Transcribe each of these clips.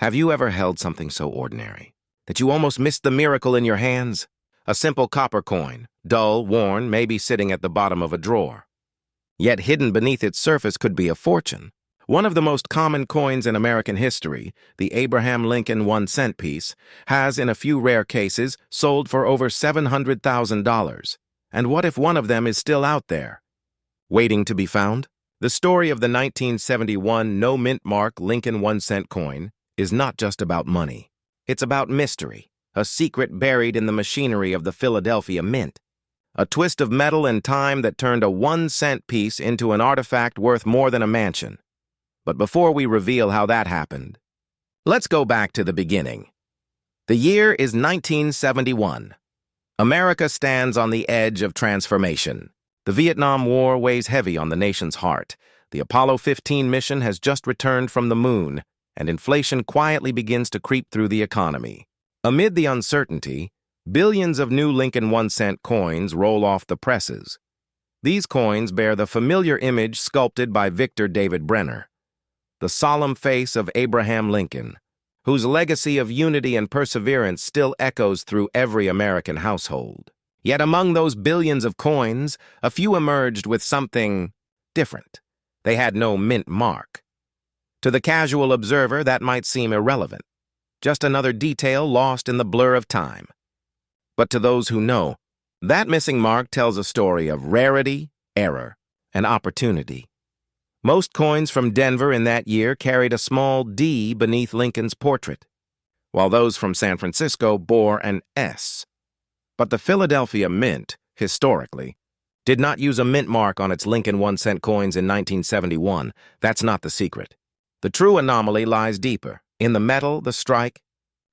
Have you ever held something so ordinary that you almost missed the miracle in your hands? A simple copper coin, dull, worn, maybe sitting at the bottom of a drawer. Yet hidden beneath its surface could be a fortune. One of the most common coins in American history, the Abraham Lincoln 1-cent piece, has, in a few rare cases, sold for over $700,000. And what if one of them is still out there, waiting to be found? The story of the 1971 no-mint mark Lincoln 1-cent coin is not just about money. It's about mystery, a secret buried in the machinery of the Philadelphia Mint. A twist of metal and time that turned a 1-cent piece into an artifact worth more than a mansion. But before we reveal how that happened, let's go back to the beginning. The year is 1971. America stands on the edge of transformation. The Vietnam War weighs heavy on the nation's heart. The Apollo 15 mission has just returned from the moon, and inflation quietly begins to creep through the economy. Amid the uncertainty, billions of new Lincoln 1-cent coins roll off the presses. These coins bear the familiar image sculpted by Victor David Brenner, the solemn face of Abraham Lincoln, whose legacy of unity and perseverance still echoes through every American household. Yet among those billions of coins, a few emerged with something different. They had no mint mark. To the casual observer, that might seem irrelevant, just another detail lost in the blur of time. But to those who know, that missing mark tells a story of rarity, error, and opportunity. Most coins from Denver in that year carried a small D beneath Lincoln's portrait, while those from San Francisco bore an S. But the Philadelphia Mint, historically, did not use a mint mark on its Lincoln 1-cent coins in 1971. That's not the secret. The true anomaly lies deeper, in the metal, the strike,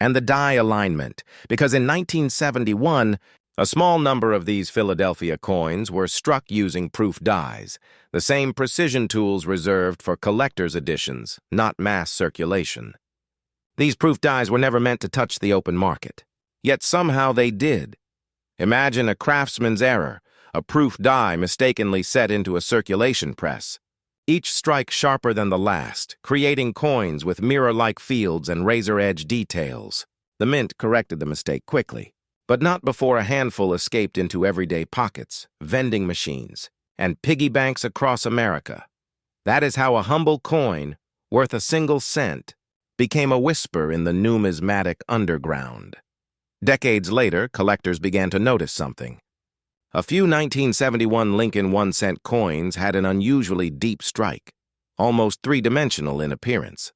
and the die alignment, because in 1971, a small number of these Philadelphia coins were struck using proof dies, the same precision tools reserved for collector's editions, not mass circulation. These proof dies were never meant to touch the open market, yet somehow they did. Imagine a craftsman's error, a proof die mistakenly set into a circulation press, each strike sharper than the last, creating coins with mirror-like fields and razor-edge details. The Mint corrected the mistake quickly, but not before a handful escaped into everyday pockets, vending machines, and piggy banks across America. That is how a humble coin, worth a single cent, became a whisper in the numismatic underground. Decades later, collectors began to notice something. A few 1971 Lincoln 1-cent coins had an unusually deep strike, almost three-dimensional in appearance.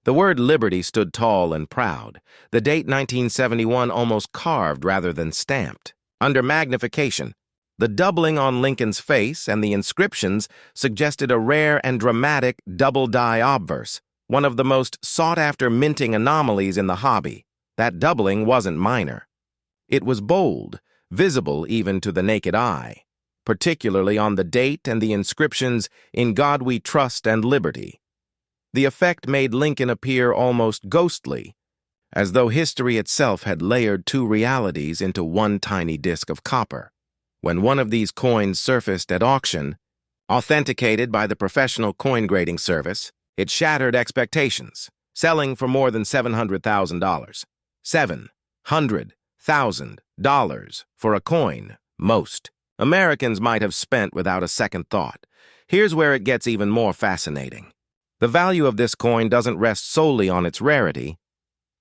The word Liberty stood tall and proud, the date 1971 almost carved rather than stamped. Under magnification, the doubling on Lincoln's face and the inscriptions suggested a rare and dramatic double-die obverse, one of the most sought-after minting anomalies in the hobby. That doubling wasn't minor. It was bold, visible even to the naked eye, particularly on the date and the inscriptions, "In God We Trust and Liberty." The effect made Lincoln appear almost ghostly, as though history itself had layered two realities into one tiny disk of copper. When one of these coins surfaced at auction, authenticated by the professional coin grading service, it shattered expectations, selling for more than $700,000. $700,000 for a coin, most Americans might have spent without a second thought. Here's where it gets even more fascinating. The value of this coin doesn't rest solely on its rarity.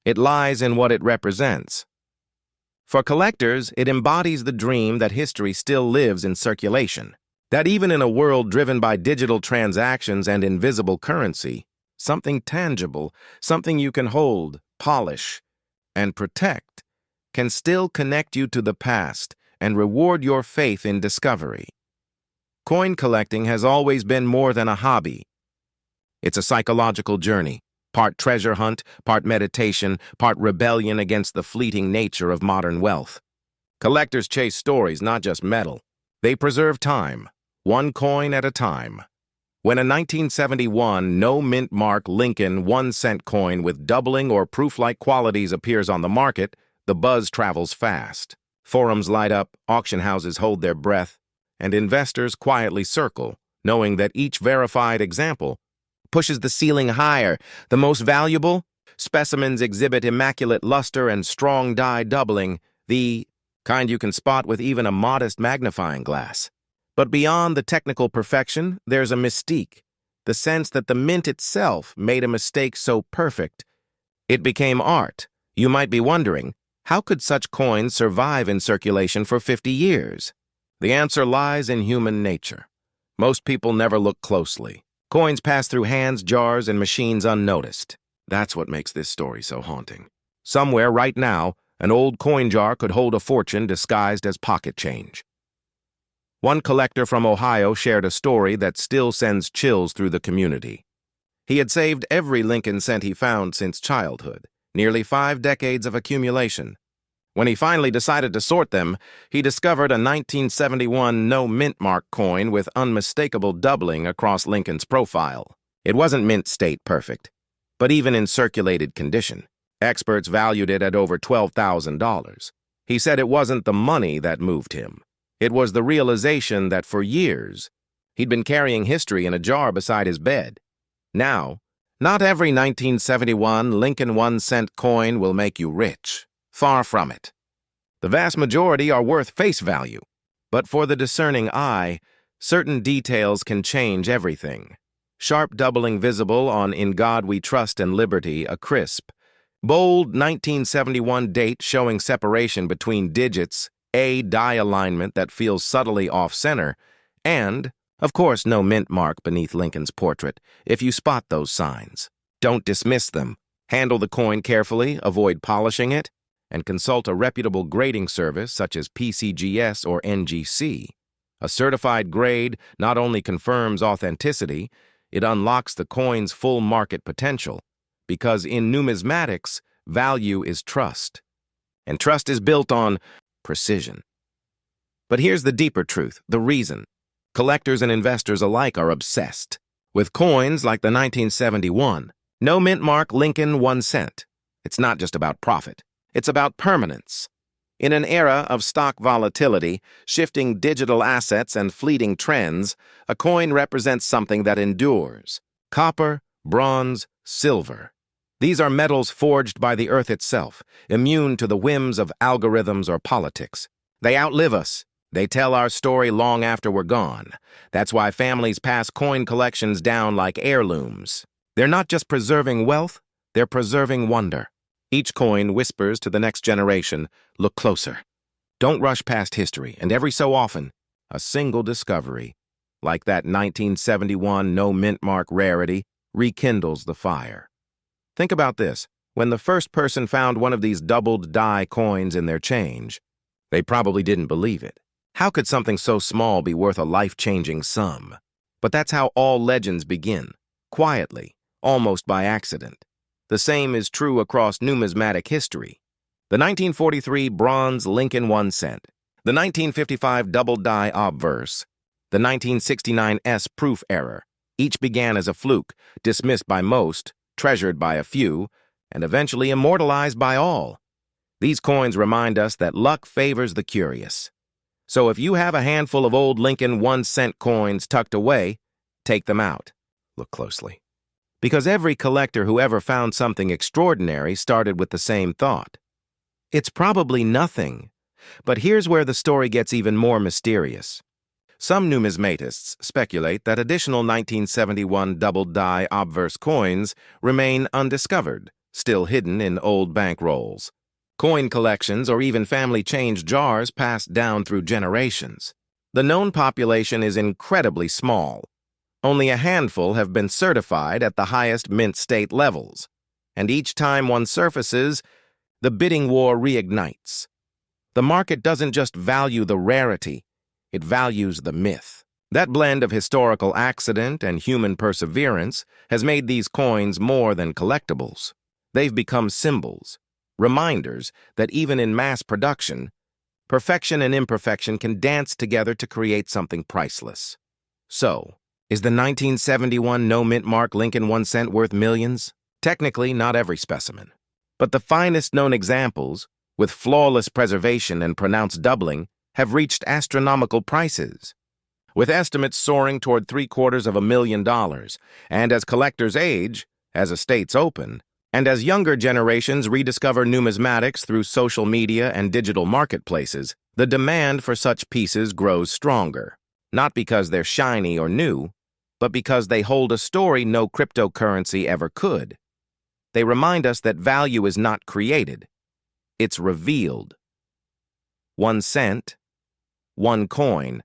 It lies in what it represents. For collectors, it embodies the dream that history still lives in circulation, that even in a world driven by digital transactions and invisible currency, something tangible, something you can hold, polish, and protect, can still connect you to the past and reward your faith in discovery. Coin collecting has always been more than a hobby. It's a psychological journey, part treasure hunt, part meditation, part rebellion against the fleeting nature of modern wealth. Collectors chase stories, not just metal. They preserve time, one coin at a time. When a 1971 no-mint mark Lincoln 1-cent coin with doubling or proof-like qualities appears on the market, the buzz travels fast. Forums light up, auction houses hold their breath, and investors quietly circle, knowing that each verified example pushes the ceiling higher. The most valuable? Specimens exhibit immaculate luster and strong dye doubling, the kind you can spot with even a modest magnifying glass. But beyond the technical perfection, there's a mystique, the sense that the mint itself made a mistake so perfect it became art. You might be wondering, how could such coins survive in circulation for 50 years? The answer lies in human nature. Most people never look closely. Coins pass through hands, jars, and machines unnoticed. That's what makes this story so haunting. Somewhere right now, an old coin jar could hold a fortune disguised as pocket change. One collector from Ohio shared a story that still sends chills through the community. He had saved every Lincoln cent he found since childhood, nearly 5 decades of accumulation. When he finally decided to sort them, he discovered a 1971 no mint mark coin with unmistakable doubling across Lincoln's profile. It wasn't mint state perfect, but even in circulated condition, experts valued it at over $12,000. He said it wasn't the money that moved him. It was the realization that for years, he'd been carrying history in a jar beside his bed. Now, not every 1971 Lincoln 1-cent coin will make you rich. Far from it. The vast majority are worth face value, but for the discerning eye, certain details can change everything. Sharp doubling visible on In God We Trust and Liberty, a crisp, bold 1971 date showing separation between digits, a die alignment that feels subtly off-center, and, of course, no mint mark beneath Lincoln's portrait. If you spot those signs, don't dismiss them. Handle the coin carefully, avoid polishing it, and consult a reputable grading service such as PCGS or NGC. A certified grade not only confirms authenticity, it unlocks the coin's full market potential, because in numismatics, value is trust. And trust is built on precision. But here's the deeper truth, the reason. Collectors and investors alike are obsessed with coins like the 1971 no mint mark Lincoln 1 cent. It's not just about profit. It's about permanence. In an era of stock volatility, shifting digital assets and fleeting trends, a coin represents something that endures. Copper, bronze, silver. These are metals forged by the earth itself, immune to the whims of algorithms or politics. They outlive us. They tell our story long after we're gone. That's why families pass coin collections down like heirlooms. They're not just preserving wealth, they're preserving wonder. Each coin whispers to the next generation, look closer. Don't rush past history, and every so often, a single discovery, like that 1971 no mint mark rarity, rekindles the fire. Think about this. When the first person found one of these doubled die coins in their change, they probably didn't believe it. How could something so small be worth a life-changing sum? But that's how all legends begin, quietly, almost by accident. The same is true across numismatic history. The 1943 bronze Lincoln 1 cent, the 1955 double die obverse, the 1969 S proof error, each began as a fluke, dismissed by most, treasured by a few, and eventually immortalized by all. These coins remind us that luck favors the curious. So if you have a handful of old Lincoln 1 cent coins tucked away, take them out. Look closely. Because every collector who ever found something extraordinary started with the same thought. It's probably nothing, but here's where the story gets even more mysterious. Some numismatists speculate that additional 1971 double die obverse coins remain undiscovered, still hidden in old bank rolls. Coin collections or even family change jars passed down through generations. The known population is incredibly small. Only a handful have been certified at the highest mint state levels. And each time one surfaces, the bidding war reignites. The market doesn't just value the rarity, it values the myth. That blend of historical accident and human perseverance has made these coins more than collectibles. They've become symbols, reminders that even in mass production, perfection and imperfection can dance together to create something priceless. So, is the 1971 no mint mark Lincoln 1 cent worth millions? Technically, not every specimen. But the finest known examples, with flawless preservation and pronounced doubling, have reached astronomical prices, with estimates soaring toward $750,000, and as collectors age, as estates open, And as younger generations rediscover numismatics through social media and digital marketplaces, the demand for such pieces grows stronger, not because they're shiny or new, but because they hold a story no cryptocurrency ever could. They remind us that value is not created, it's revealed. 1 cent, 1 coin,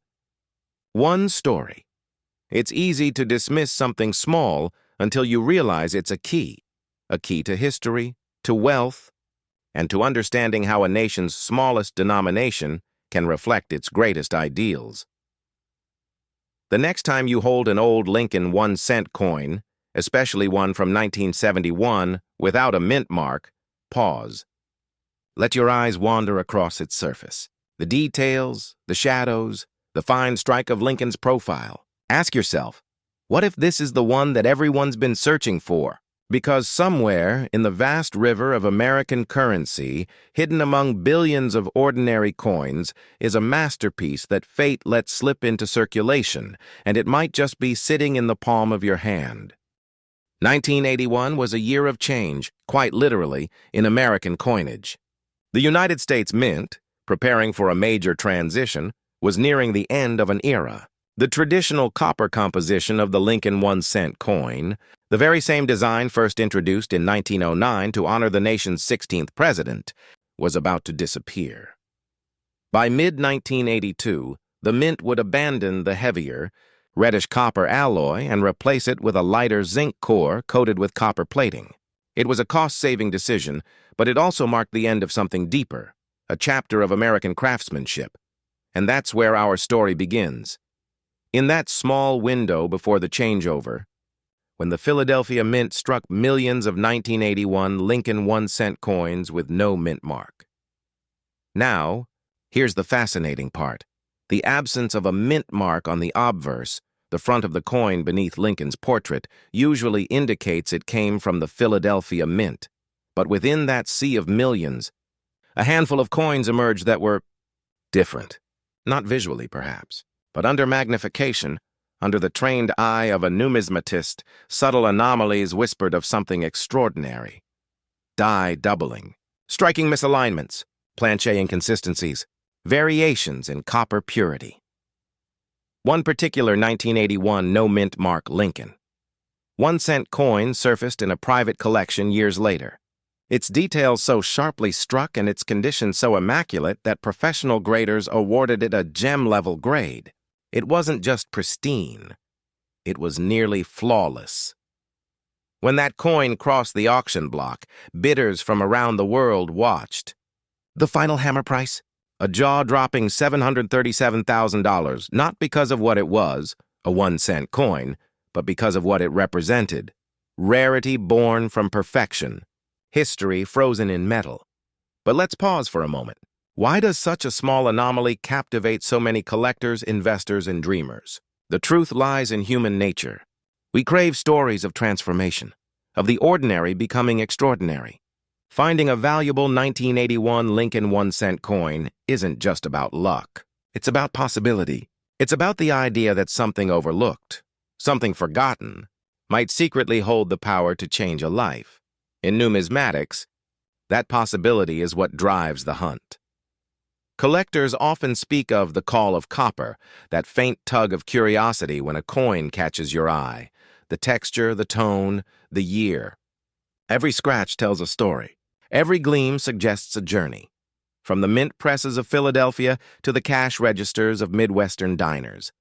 1 story. It's easy to dismiss something small until you realize it's a key to history, to wealth, and to understanding how a nation's smallest denomination can reflect its greatest ideals. The next time you hold an old Lincoln 1-cent coin, especially one from 1971 without a mint mark, pause. Let your eyes wander across its surface. The details, the shadows, the fine strike of Lincoln's profile. Ask yourself, what if this is the one that everyone's been searching for? Because somewhere in the vast river of American currency, hidden among billions of ordinary coins, is a masterpiece that fate let slip into circulation, and it might just be sitting in the palm of your hand. 1981 was a year of change, quite literally, in American coinage. The United States Mint, preparing for a major transition, was nearing the end of an era. The traditional copper composition of the Lincoln 1-cent coin, the very same design first introduced in 1909 to honor the nation's 16th president, was about to disappear. By mid-1982, the mint would abandon the heavier, reddish copper alloy and replace it with a lighter zinc core coated with copper plating. It was a cost-saving decision, but it also marked the end of something deeper, a chapter of American craftsmanship. And that's where our story begins. In that small window before the changeover, when the Philadelphia Mint struck millions of 1981 Lincoln 1-cent coins with no mint mark. Now, here's the fascinating part. The absence of a mint mark on the obverse, the front of the coin beneath Lincoln's portrait, usually indicates it came from the Philadelphia Mint. But within that sea of millions, a handful of coins emerged that were different. Not visually, perhaps, but under magnification, under the trained eye of a numismatist, subtle anomalies whispered of something extraordinary. Die doubling, striking misalignments, planchet inconsistencies, variations in copper purity. One particular 1981 no-mint mark Lincoln. 1-cent coin surfaced in a private collection years later. Its details so sharply struck and its condition so immaculate that professional graders awarded it a gem-level grade. It wasn't just pristine. It was nearly flawless. When that coin crossed the auction block, bidders from around the world watched. The final hammer price? A jaw-dropping $737,000, not because of what it was, a 1-cent coin, but because of what it represented. Rarity born from perfection. History frozen in metal. But let's pause for a moment. Why does such a small anomaly captivate so many collectors, investors, and dreamers? The truth lies in human nature. We crave stories of transformation, of the ordinary becoming extraordinary. Finding a valuable 1981 Lincoln 1-cent coin isn't just about luck. It's about possibility. It's about the idea that something overlooked, something forgotten, might secretly hold the power to change a life. In numismatics, that possibility is what drives the hunt. Collectors often speak of the call of copper, that faint tug of curiosity when a coin catches your eye, the texture, the tone, the year. Every scratch tells a story. Every gleam suggests a journey. From the mint presses of Philadelphia to the cash registers of Midwestern diners.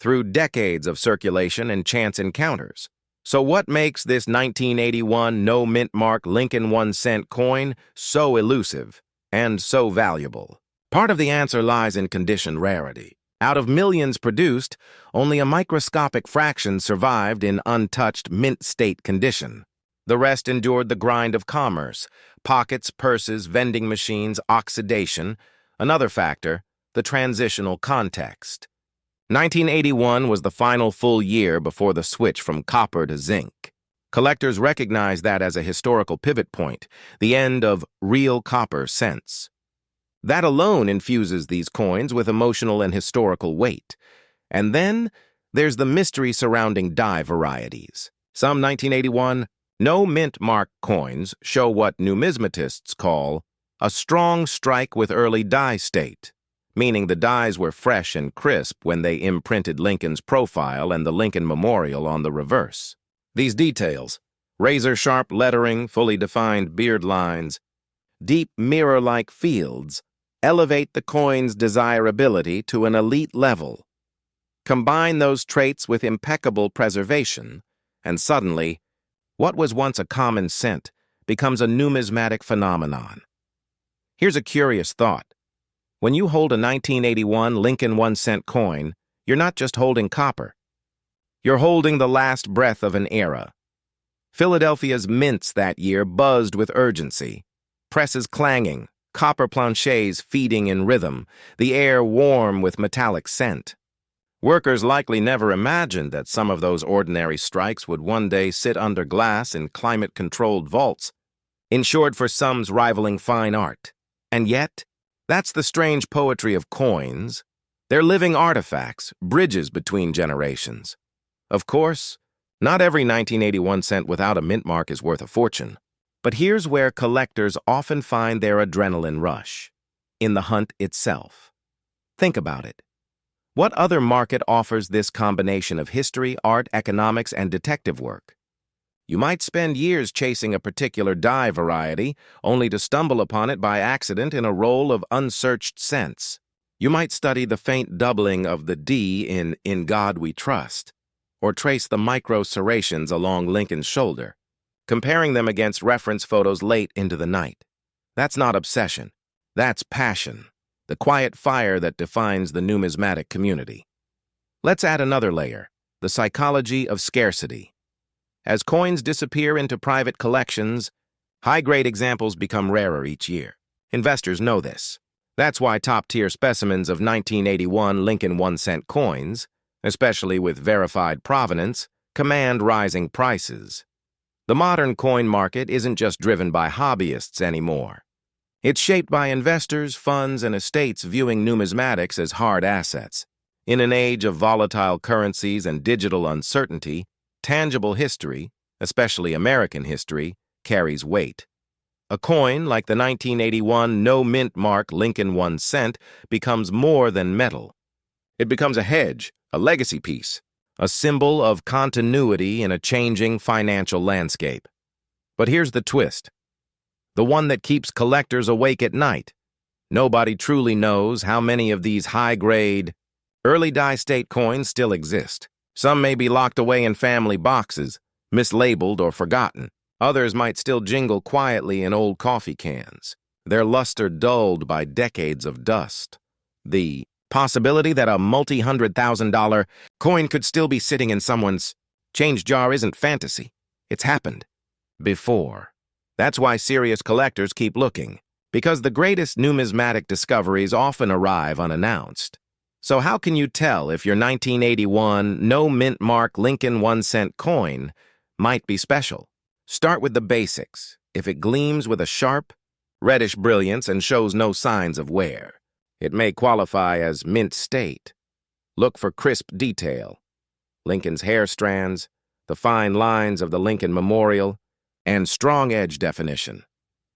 Through decades of circulation and chance encounters. So what makes this 1981 no-mint mark Lincoln 1-cent coin so elusive and so valuable? Part of the answer lies in condition rarity. Out of millions produced, only a microscopic fraction survived in untouched mint state condition. The rest endured the grind of commerce, pockets, purses, vending machines, oxidation. Another factor, the transitional context. 1981 was the final full year before the switch from copper to zinc. Collectors recognized that as a historical pivot point, the end of real copper cents. That alone infuses these coins with emotional and historical weight. And then there's the mystery surrounding die varieties. Some 1981, No mint mark coins show what numismatists call a strong strike with early die state, meaning the dies were fresh and crisp when they imprinted Lincoln's profile and the Lincoln Memorial on the reverse. These details, razor-sharp lettering, fully defined beard lines, deep mirror-like fields, elevate the coin's desirability to an elite level. Combine those traits with impeccable preservation, and suddenly, what was once a common cent becomes a numismatic phenomenon. Here's a curious thought. When you hold a 1981 Lincoln 1-cent coin, you're not just holding copper. You're holding the last breath of an era. Philadelphia's mints that year buzzed with urgency. Presses clanging, copper planchets feeding in rhythm, the air warm with metallic scent. Workers likely never imagined that some of those ordinary strikes would one day sit under glass in climate-controlled vaults, insured for sums rivaling fine art. And yet, that's the strange poetry of coins. They're living artifacts, bridges between generations. Of course, not every 1981 cent without a mint mark is worth a fortune. But here's where collectors often find their adrenaline rush: in the hunt itself. Think about it. What other market offers this combination of history, art, economics, and detective work? You might spend years chasing a particular die variety, only to stumble upon it by accident in a roll of unsearched cents. You might study the faint doubling of the D in God We Trust, or trace the micro serrations along Lincoln's shoulder, comparing them against reference photos late into the night. That's not obsession. That's passion, the quiet fire that defines the numismatic community. Let's add another layer: the psychology of scarcity. As coins disappear into private collections, high-grade examples become rarer each year. Investors know this. That's why top-tier specimens of 1981 Lincoln 1-cent coins, especially with verified provenance, command rising prices. The modern coin market isn't just driven by hobbyists anymore. It's shaped by investors, funds, and estates viewing numismatics as hard assets. In an age of volatile currencies and digital uncertainty, tangible history, especially American history, carries weight. A coin like the 1981 no-mint mark Lincoln 1 cent becomes more than metal. It becomes a hedge, a legacy piece, a symbol of continuity in a changing financial landscape. But here's the twist, the one that keeps collectors awake at night. Nobody truly knows how many of these high-grade, early die-state coins still exist. Some may be locked away in family boxes, mislabeled or forgotten. Others might still jingle quietly in old coffee cans, their luster dulled by decades of dust. The possibility that a multi-$100,000 coin could still be sitting in someone's change jar isn't fantasy. It's happened before. That's why serious collectors keep looking, because the greatest numismatic discoveries often arrive unannounced. So how can you tell if your 1981 no-mint mark Lincoln 1-cent coin might be special? Start with the basics. If it gleams with a sharp, reddish brilliance and shows no signs of wear, it may qualify as mint state. Look for crisp detail: Lincoln's hair strands, the fine lines of the Lincoln Memorial, and strong edge definition.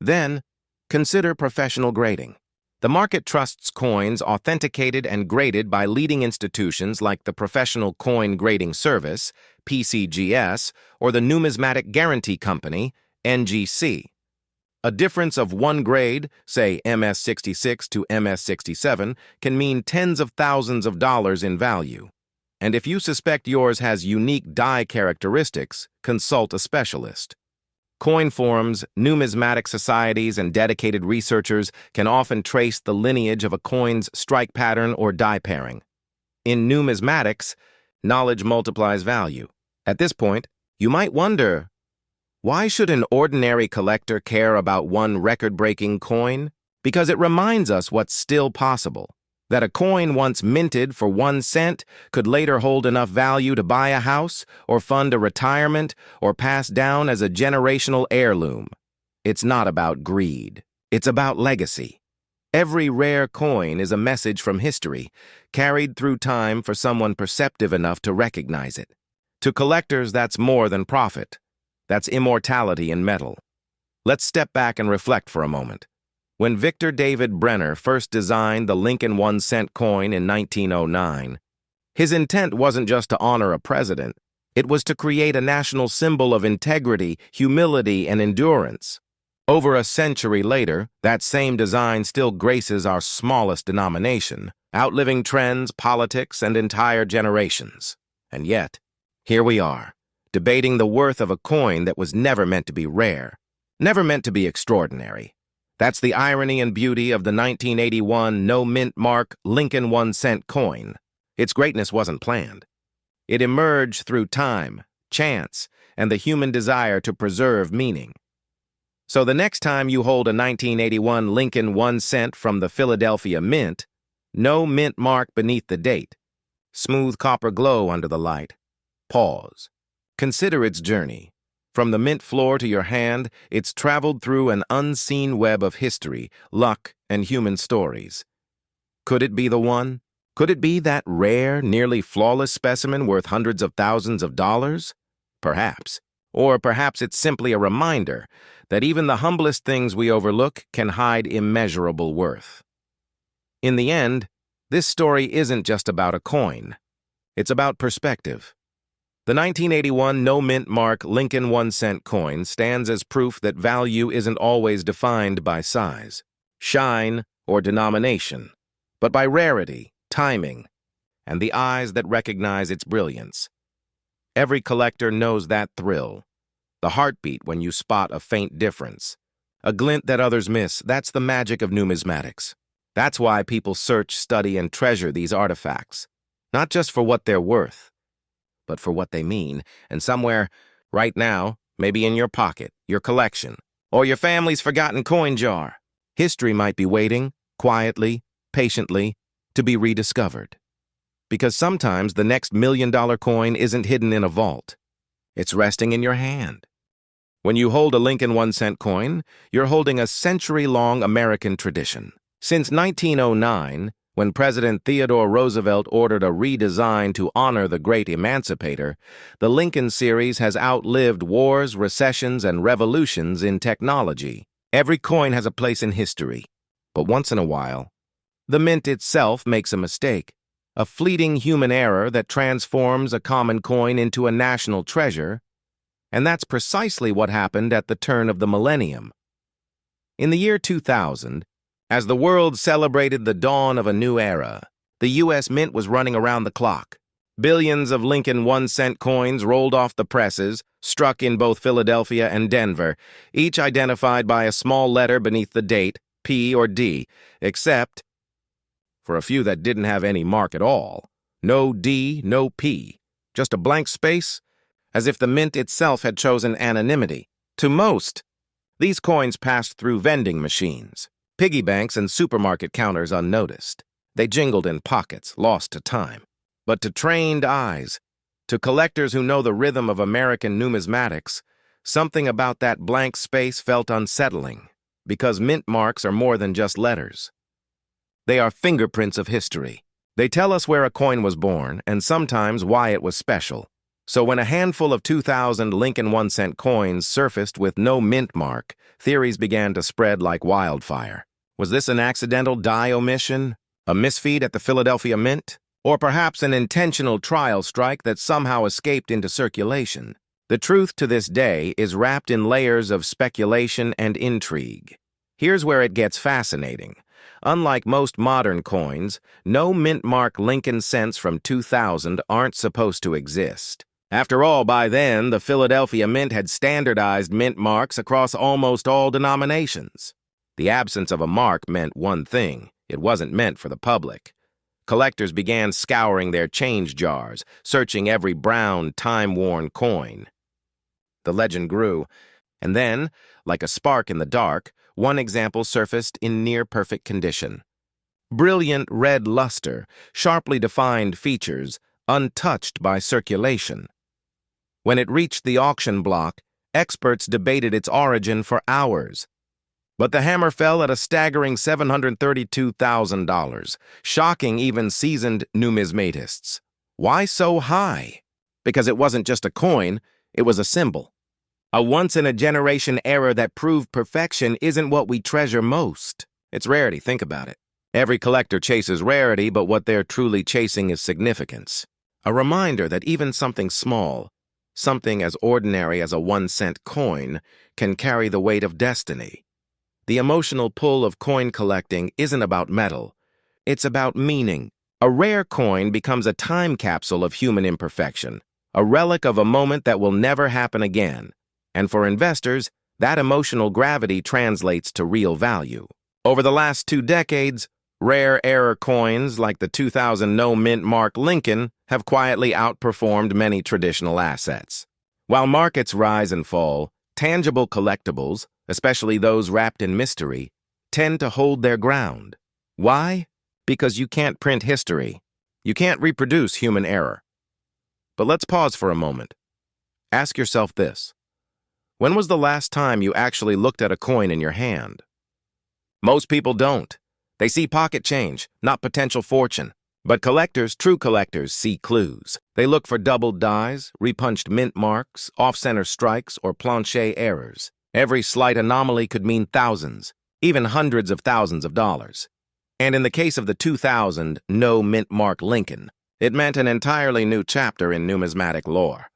Then, consider professional grading. The market trusts coins authenticated and graded by leading institutions like the Professional Coin Grading Service, PCGS, or the Numismatic Guarantee Company, NGC. A difference of one grade, say MS-66 to MS-67, can mean tens of thousands of dollars in value. And if you suspect yours has unique die characteristics, consult a specialist. Coin forums, numismatic societies, and dedicated researchers can often trace the lineage of a coin's strike pattern or die pairing. In numismatics, knowledge multiplies value. At this point, you might wonder, why should an ordinary collector care about one record-breaking coin? Because it reminds us what's still possible. That a coin once minted for 1 cent could later hold enough value to buy a house, or fund a retirement, or pass down as a generational heirloom. It's not about greed. It's about legacy. Every rare coin is a message from history, carried through time for someone perceptive enough to recognize it. To collectors, that's more than profit. That's immortality in metal. Let's step back and reflect for a moment. When Victor David Brenner first designed the Lincoln 1-cent coin in 1909, his intent wasn't just to honor a president. It was to create a national symbol of integrity, humility, and endurance. Over a century later, that same design still graces our smallest denomination, outliving trends, politics, and entire generations. And yet, here we are, debating the worth of a coin that was never meant to be rare, never meant to be extraordinary. That's the irony and beauty of the 1981 no-mint mark Lincoln 1-cent coin. Its greatness wasn't planned. It emerged through time, chance, and the human desire to preserve meaning. So the next time you hold a 1981 Lincoln 1-cent from the Philadelphia Mint, no mint mark beneath the date, smooth copper glow under the light. Pause. Consider its journey. From the mint floor to your hand, it's traveled through an unseen web of history, luck, and human stories. Could it be the one? Could it be that rare, nearly flawless specimen worth hundreds of thousands of dollars? Perhaps. Or perhaps it's simply a reminder that even the humblest things we overlook can hide immeasurable worth. In the end, this story isn't just about a coin. It's about perspective. The 1981 no-mint mark Lincoln 1-cent coin stands as proof that value isn't always defined by size, shine, or denomination, but by rarity, timing, and the eyes that recognize its brilliance. Every collector knows that thrill, the heartbeat when you spot a faint difference, a glint that others miss. That's the magic of numismatics. That's why people search, study, and treasure these artifacts, not just for what they're worth, but for what they mean. And somewhere, right now, maybe in your pocket, your collection, or your family's forgotten coin jar, history might be waiting, quietly, patiently, to be rediscovered. Because sometimes the next $1,000,000 coin isn't hidden in a vault. It's resting in your hand. When you hold a Lincoln 1-cent coin, you're holding a century-long American tradition. Since 1909, when President Theodore Roosevelt ordered a redesign to honor the great emancipator, the Lincoln series has outlived wars, recessions, and revolutions in technology. Every coin has a place in history, but once in a while, the mint itself makes a mistake, a fleeting human error that transforms a common coin into a national treasure, and that's precisely what happened at the turn of the millennium. In the year 2000, as the world celebrated the dawn of a new era, the U.S. Mint was running around the clock. Billions of Lincoln 1-cent coins rolled off the presses, struck in both Philadelphia and Denver, each identified by a small letter beneath the date, P or D, except for a few that didn't have any mark at all. No D, no P, just a blank space, as if the mint itself had chosen anonymity. To most, these coins passed through vending machines, piggy banks, and supermarket counters unnoticed. They jingled in pockets, lost to time. But to trained eyes, to collectors who know the rhythm of American numismatics, something about that blank space felt unsettling, because mint marks are more than just letters. They are fingerprints of history. They tell us where a coin was born, and sometimes why it was special. So when a handful of 2000 Lincoln 1-cent coins surfaced with no mint mark, theories began to spread like wildfire. Was this an accidental die omission? A misfeed at the Philadelphia Mint? Or perhaps an intentional trial strike that somehow escaped into circulation? The truth to this day is wrapped in layers of speculation and intrigue. Here's where it gets fascinating. Unlike most modern coins, no mint mark Lincoln cents from 2000 aren't supposed to exist. After all, by then, the Philadelphia Mint had standardized mint marks across almost all denominations. The absence of a mark meant one thing: it wasn't meant for the public. Collectors began scouring their change jars, searching every brown, time-worn coin. The legend grew, and then, like a spark in the dark, one example surfaced in near-perfect condition. Brilliant red luster, sharply defined features, untouched by circulation. When it reached the auction block, experts debated its origin for hours. But the hammer fell at a staggering $732,000, shocking even seasoned numismatists. Why so high? Because it wasn't just a coin, it was a symbol. A once-in-a-generation error that proved perfection isn't what we treasure most. It's rarity, think about it. Every collector chases rarity, but what they're truly chasing is significance. A reminder that even something small, something as ordinary as a 1-cent coin, can carry the weight of destiny. The emotional pull of coin collecting isn't about metal. It's about meaning. A rare coin becomes a time capsule of human imperfection, a relic of a moment that will never happen again. And for investors, that emotional gravity translates to real value. Over the last 2 decades, rare error coins like the 2000 no-mint mark Lincoln have quietly outperformed many traditional assets. While markets rise and fall, tangible collectibles, especially those wrapped in mystery, tend to hold their ground. Why? Because you can't print history. You can't reproduce human error. But let's pause for a moment. Ask yourself this. When was the last time you actually looked at a coin in your hand? Most people don't. They see pocket change, not potential fortune. But collectors, true collectors, see clues. They look for doubled dies, repunched mint marks, off-center strikes, or planche errors. Every slight anomaly could mean thousands, even hundreds of thousands of dollars. And in the case of the 2000 no-mint mark Lincoln, it meant an entirely new chapter in numismatic lore.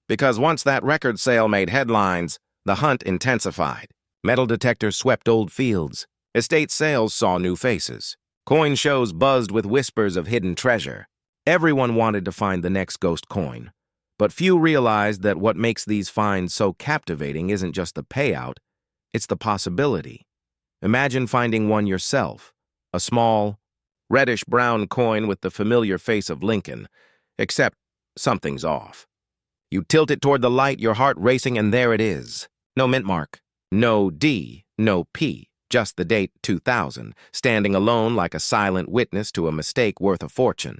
Because once that record sale made headlines, the hunt intensified. Metal detectors swept old fields. Estate sales saw new faces. Coin shows buzzed with whispers of hidden treasure. Everyone wanted to find the next ghost coin. But few realized that what makes these finds so captivating isn't just the payout, it's the possibility. Imagine finding one yourself. A small, reddish-brown coin with the familiar face of Lincoln, except something's off. You tilt it toward the light, your heart racing, and there it is. No mint mark, no D, no P, just the date 2000, standing alone like a silent witness to a mistake worth a fortune.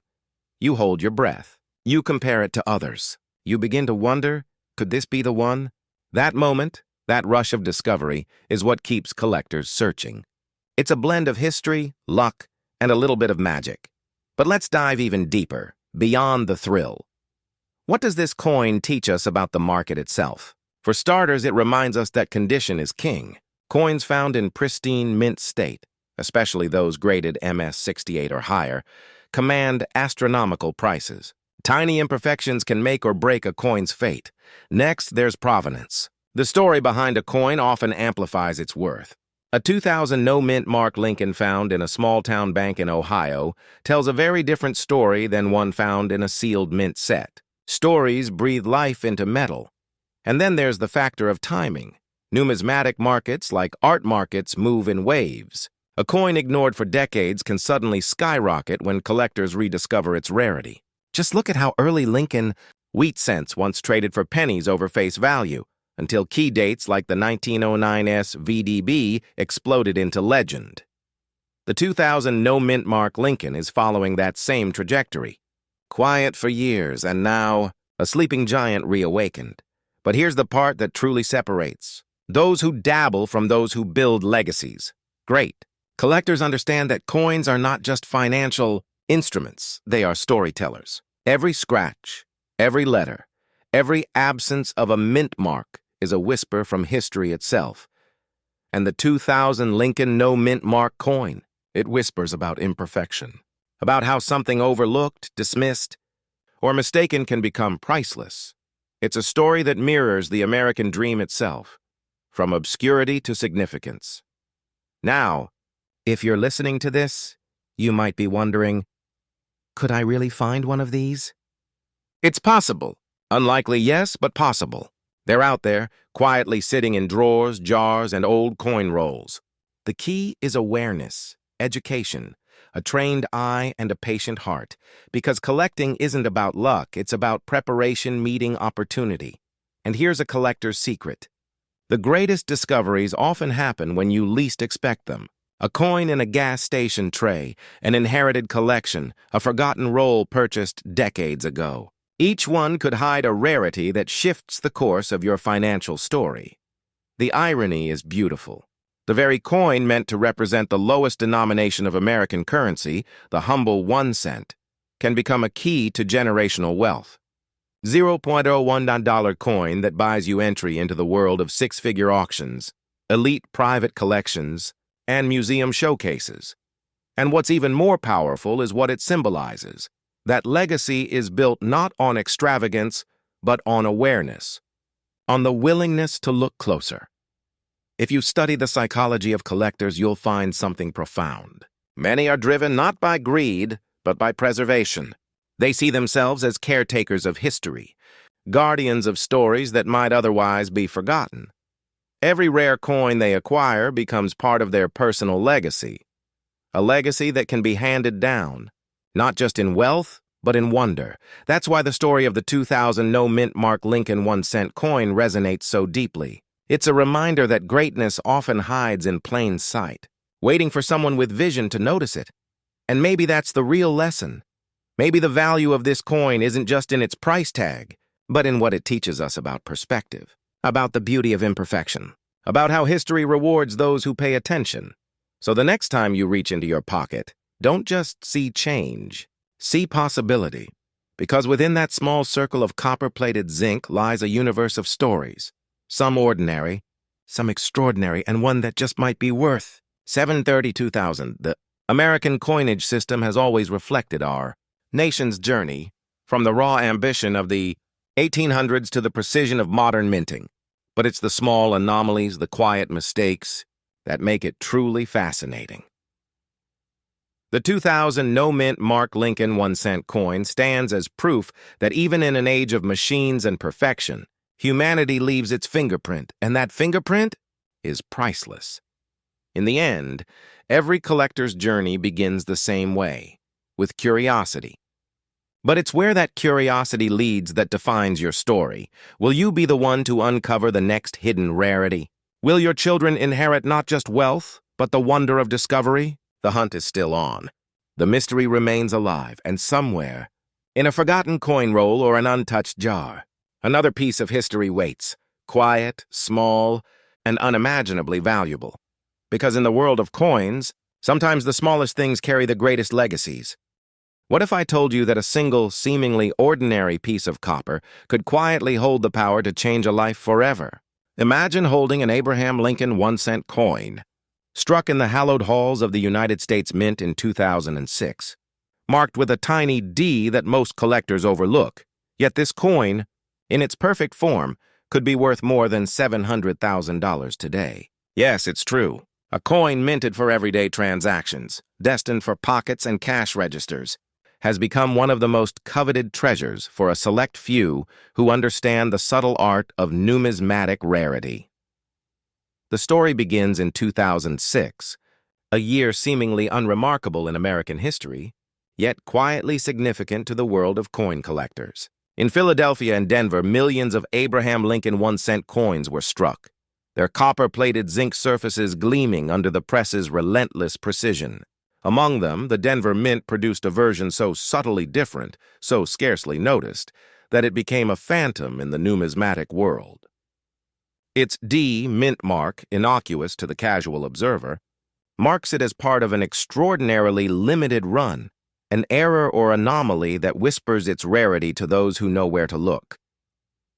You hold your breath. You compare it to others. You begin to wonder, could this be the one? That moment, that rush of discovery, is what keeps collectors searching. It's a blend of history, luck, and a little bit of magic. But let's dive even deeper, beyond the thrill. What does this coin teach us about the market itself? For starters, it reminds us that condition is king. Coins found in pristine mint state, especially those graded MS-68 or higher, command astronomical prices. Tiny imperfections can make or break a coin's fate. Next, there's provenance. The story behind a coin often amplifies its worth. A 2000 no-mint mark Lincoln found in a small-town bank in Ohio tells a very different story than one found in a sealed mint set. Stories breathe life into metal. And then there's the factor of timing. Numismatic markets, like art markets, move in waves. A coin ignored for decades can suddenly skyrocket when collectors rediscover its rarity. Just look at how early Lincoln wheat cents once traded for pennies over face value, until key dates like the 1909's VDB exploded into legend. The 2000 no-mint mark Lincoln is following that same trajectory. Quiet for years, and now a sleeping giant reawakened. But here's the part that truly separates. Those who dabble from those who build legacies. Great. Collectors understand that coins are not just financial instruments, they are storytellers. Every scratch, every letter, every absence of a mint mark is a whisper from history itself. And the 2000 Lincoln no-mint mark coin, it whispers about imperfection, about how something overlooked, dismissed, or mistaken can become priceless. It's a story that mirrors the American dream itself, from obscurity to significance. Now, if you're listening to this, you might be wondering, could I really find one of these? It's possible. Unlikely, yes, but possible. They're out there, quietly sitting in drawers, jars, and old coin rolls. The key is awareness, education, a trained eye, and a patient heart. Because collecting isn't about luck, it's about preparation meeting opportunity. And here's a collector's secret. The greatest discoveries often happen when you least expect them. A coin in a gas station tray, an inherited collection, a forgotten roll purchased decades ago. Each one could hide a rarity that shifts the course of your financial story. The irony is beautiful. The very coin meant to represent the lowest denomination of American currency, the humble 1 cent, can become a key to generational wealth. $0.01 coin that buys you entry into the world of six-figure auctions, elite private collections, and museum showcases. And what's even more powerful is what it symbolizes. That legacy is built not on extravagance, but on awareness, on the willingness to look closer. If you study the psychology of collectors, you'll find something profound. Many are driven not by greed, but by preservation. They see themselves as caretakers of history, guardians of stories that might otherwise be forgotten. Every rare coin they acquire becomes part of their personal legacy, a legacy that can be handed down, not just in wealth, but in wonder. That's why the story of the 2000 no-mint mark Lincoln 1-cent coin resonates so deeply. It's a reminder that greatness often hides in plain sight, waiting for someone with vision to notice it. And maybe that's the real lesson. Maybe the value of this coin isn't just in its price tag, but in what it teaches us about perspective, about the beauty of imperfection, about how history rewards those who pay attention. So the next time you reach into your pocket, don't just see change, see possibility. Because within that small circle of copper-plated zinc lies a universe of stories. Some ordinary, some extraordinary, and one that just might be worth. 730-2000. The American coinage system has always reflected our nation's journey from the raw ambition of the 1800s to the precision of modern minting. But it's the small anomalies, the quiet mistakes, that make it truly fascinating. The 2000 no-mint mark Lincoln 1-cent coin stands as proof that even in an age of machines and perfection, humanity leaves its fingerprint, and that fingerprint is priceless. In the end, every collector's journey begins the same way, with curiosity. But it's where that curiosity leads that defines your story. Will you be the one to uncover the next hidden rarity? Will your children inherit not just wealth, but the wonder of discovery? The hunt is still on. The mystery remains alive, and somewhere, in a forgotten coin roll or an untouched jar, another piece of history waits, quiet, small, and unimaginably valuable. Because in the world of coins, sometimes the smallest things carry the greatest legacies. What if I told you that a single, seemingly ordinary piece of copper could quietly hold the power to change a life forever? Imagine holding an Abraham Lincoln 1-cent coin, struck in the hallowed halls of the United States Mint in 2006, marked with a tiny D that most collectors overlook. Yet this coin, in its perfect form, could be worth more than $700,000 today. Yes, it's true. A coin minted for everyday transactions, destined for pockets and cash registers, has become one of the most coveted treasures for a select few who understand the subtle art of numismatic rarity. The story begins in 2006, a year seemingly unremarkable in American history, yet quietly significant to the world of coin collectors. In Philadelphia and Denver, millions of Abraham Lincoln 1-cent coins were struck, their copper-plated zinc surfaces gleaming under the press's relentless precision. Among them, the Denver Mint produced a version so subtly different, so scarcely noticed, that it became a phantom in the numismatic world. Its D mint mark, innocuous to the casual observer, marks it as part of an extraordinarily limited run, an error or anomaly that whispers its rarity to those who know where to look.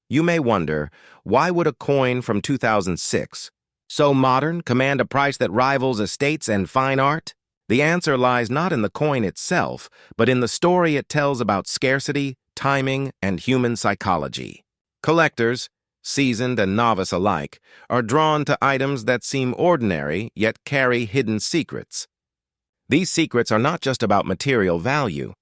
You may wonder, why would a coin from 2006, so modern, command a price that rivals estates and fine art? The answer lies not in the coin itself, but in the story it tells about scarcity, timing, and human psychology. Collectors, seasoned and novice alike, are drawn to items that seem ordinary yet carry hidden secrets. These secrets are not just about material value.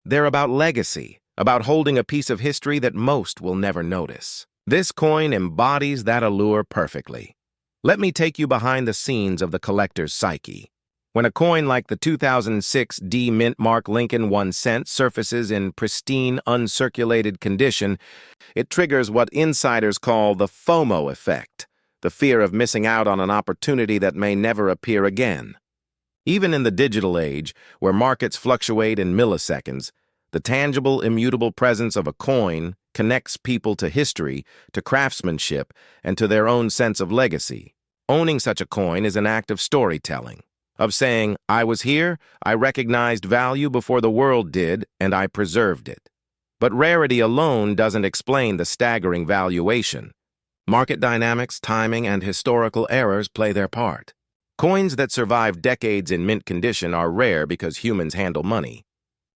They're about legacy, about holding a piece of history that most will never notice. This coin embodies that allure perfectly. Let me take you behind the scenes of the collector's psyche. When a coin like the 2006 D mint mark Lincoln 1-cent surfaces in pristine, uncirculated condition, it triggers what insiders call the FOMO effect, the fear of missing out on an opportunity that may never appear again. Even in the digital age, where markets fluctuate in milliseconds, the tangible, immutable presence of a coin connects people to history, to craftsmanship, and to their own sense of legacy. Owning such a coin is an act of storytelling, of saying, I was here, I recognized value before the world did, and I preserved it. But rarity alone doesn't explain the staggering valuation. Market dynamics, timing, and historical errors play their part. Coins that survive decades in mint condition are rare because humans handle money.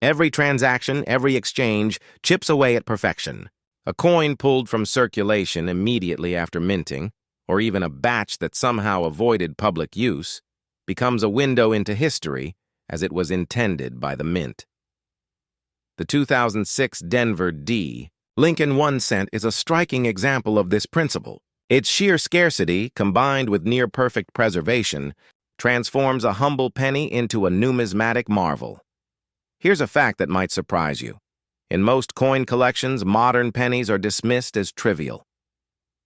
Every transaction, every exchange, chips away at perfection. A coin pulled from circulation immediately after minting, or even a batch that somehow avoided public use, becomes a window into history as it was intended by the mint. The 2006 Denver D. Lincoln 1 cent is a striking example of this principle. Its sheer scarcity, combined with near-perfect preservation, transforms a humble penny into a numismatic marvel. Here's a fact that might surprise you. In most coin collections, modern pennies are dismissed as trivial.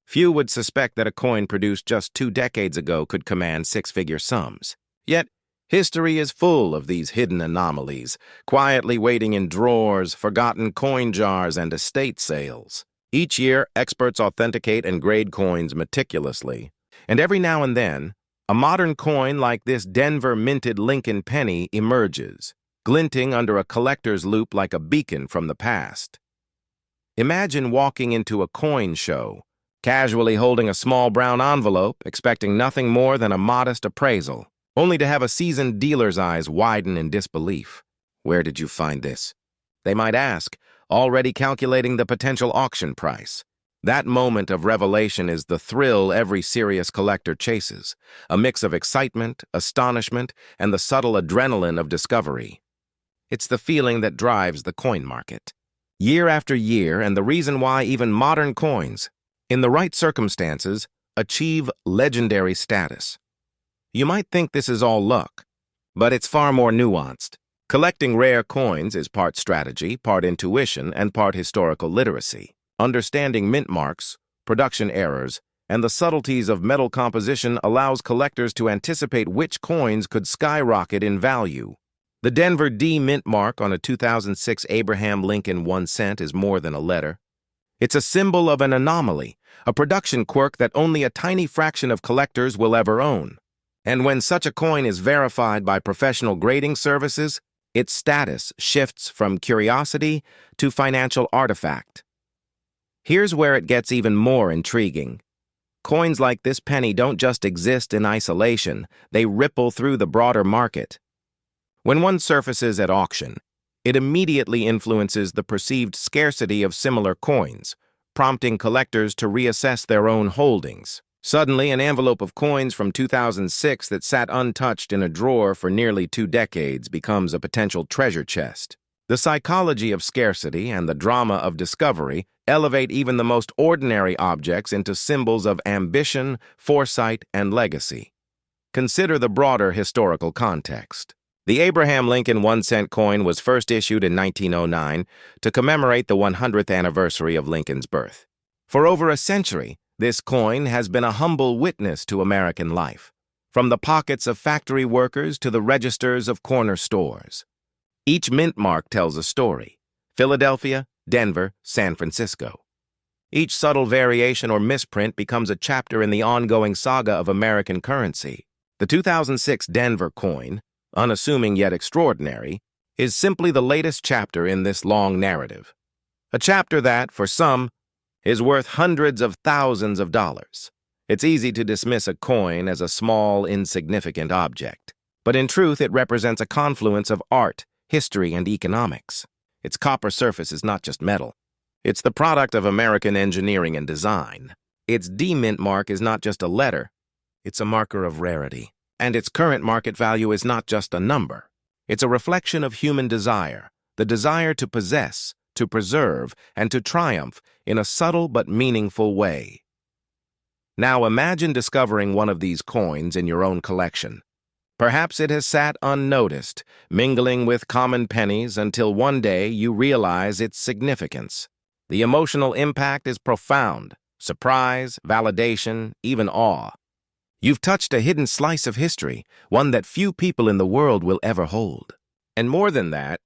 Few would suspect that a coin produced just 2 decades ago could command six-figure sums. Yet, history is full of these hidden anomalies, quietly waiting in drawers, forgotten coin jars, and estate sales. Each year, experts authenticate and grade coins meticulously. And every now and then, a modern coin like this Denver minted Lincoln penny emerges, glinting under a collector's loupe like a beacon from the past. Imagine walking into a coin show, casually holding a small brown envelope, expecting nothing more than a modest appraisal, only to have a seasoned dealer's eyes widen in disbelief. Where did you find this? They might ask, already calculating the potential auction price. That moment of revelation is the thrill every serious collector chases, a mix of excitement, astonishment, and the subtle adrenaline of discovery. It's the feeling that drives the coin market. Year after year, and the reason why even modern coins, in the right circumstances, achieve legendary status. You might think this is all luck, but it's far more nuanced. Collecting rare coins is part strategy, part intuition, and part historical literacy. Understanding mint marks, production errors, and the subtleties of metal composition allows collectors to anticipate which coins could skyrocket in value. The Denver D mint mark on a 2006 Abraham Lincoln 1 cent is more than a letter. It's a symbol of an anomaly, a production quirk that only a tiny fraction of collectors will ever own. And when such a coin is verified by professional grading services, its status shifts from curiosity to financial artifact. Here's where it gets even more intriguing. Coins like this penny don't just exist in isolation, they ripple through the broader market. When one surfaces at auction, it immediately influences the perceived scarcity of similar coins, prompting collectors to reassess their own holdings. Suddenly, an envelope of coins from 2006 that sat untouched in a drawer for nearly 2 decades becomes a potential treasure chest. The psychology of scarcity and the drama of discovery elevate even the most ordinary objects into symbols of ambition, foresight, and legacy. Consider the broader historical context. The Abraham Lincoln 1 cent coin was first issued in 1909 to commemorate the 100th anniversary of Lincoln's birth. For over a century, this coin has been a humble witness to American life, from the pockets of factory workers to the registers of corner stores. Each mint mark tells a story: Philadelphia, Denver, San Francisco. Each subtle variation or misprint becomes a chapter in the ongoing saga of American currency. The 2006 Denver coin, unassuming yet extraordinary, is simply the latest chapter in this long narrative. A chapter that, for some, is worth hundreds of thousands of dollars. It's easy to dismiss a coin as a small, insignificant object, but in truth it represents a confluence of art, history, and economics. Its copper surface is not just metal. It's the product of American engineering and design. Its D mint mark is not just a letter, it's a marker of rarity. And its current market value is not just a number. It's a reflection of human desire, the desire to possess, to preserve, and to triumph in a subtle but meaningful way. Now imagine discovering one of these coins in your own collection. Perhaps it has sat unnoticed, mingling with common pennies until one day you realize its significance. The emotional impact is profound: surprise, validation, even awe. You've touched a hidden slice of history, one that few people in the world will ever hold. And more than that,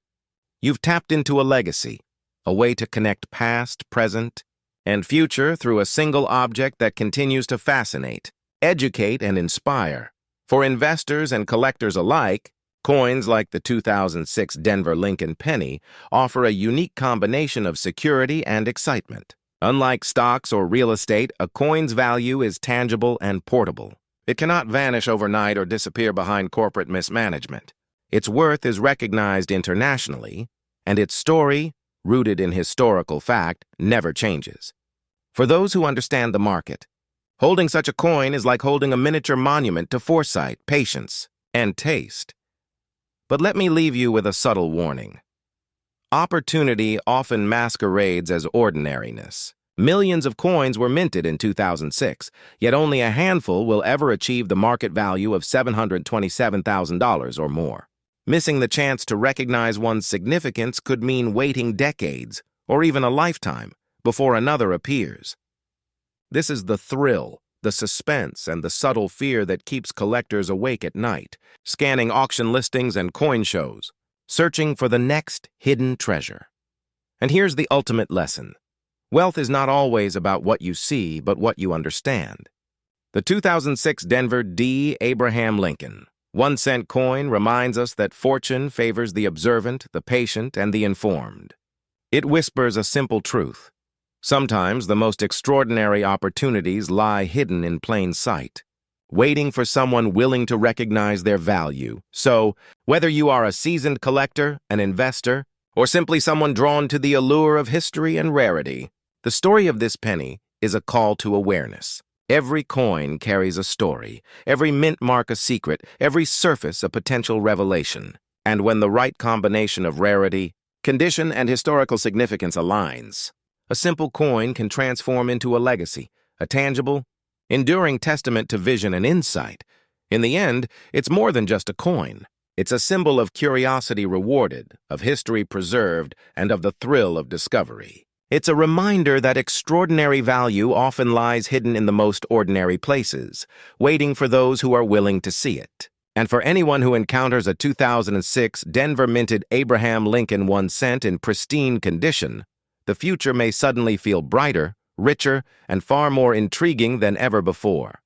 you've tapped into a legacy, a way to connect past, present, and future through a single object that continues to fascinate, educate, and inspire. For investors and collectors alike, Coins like the 2006 Denver Lincoln penny offer a unique combination of security and excitement. Unlike stocks or real estate, a coin's value is tangible and portable. It cannot vanish overnight or disappear behind corporate mismanagement. Its worth is recognized internationally, and its story, rooted in historical fact, never changes. For those who understand the market, holding such a coin is like holding a miniature monument to foresight, patience, and taste. But let me leave you with a subtle warning. Opportunity often masquerades as ordinariness. Millions of coins were minted in 2006, yet only a handful will ever achieve the market value of $727,000 or more. Missing the chance to recognize one's significance could mean waiting decades, or even a lifetime, before another appears. This is the thrill, the suspense, and the subtle fear that keeps collectors awake at night, scanning auction listings and coin shows, searching for the next hidden treasure. And here's the ultimate lesson. Wealth is not always about what you see, but what you understand. The 2006 Denver D. Abraham Lincoln 1-cent coin reminds us that fortune favors the observant, the patient, and the informed. It whispers a simple truth. Sometimes the most extraordinary opportunities lie hidden in plain sight, waiting for someone willing to recognize their value. So, whether you are a seasoned collector, an investor, or simply someone drawn to the allure of history and rarity, the story of this penny is a call to awareness. Every coin carries a story, every mint mark a secret, every surface a potential revelation. And when the right combination of rarity, condition, and historical significance aligns, a simple coin can transform into a legacy, a tangible, enduring testament to vision and insight. In the end, it's more than just a coin. It's a symbol of curiosity rewarded, of history preserved, and of the thrill of discovery. It's a reminder that extraordinary value often lies hidden in the most ordinary places, waiting for those who are willing to see it. And for anyone who encounters a 2006 Denver minted Abraham Lincoln 1 cent in pristine condition, the future may suddenly feel brighter, richer, and far more intriguing than ever before.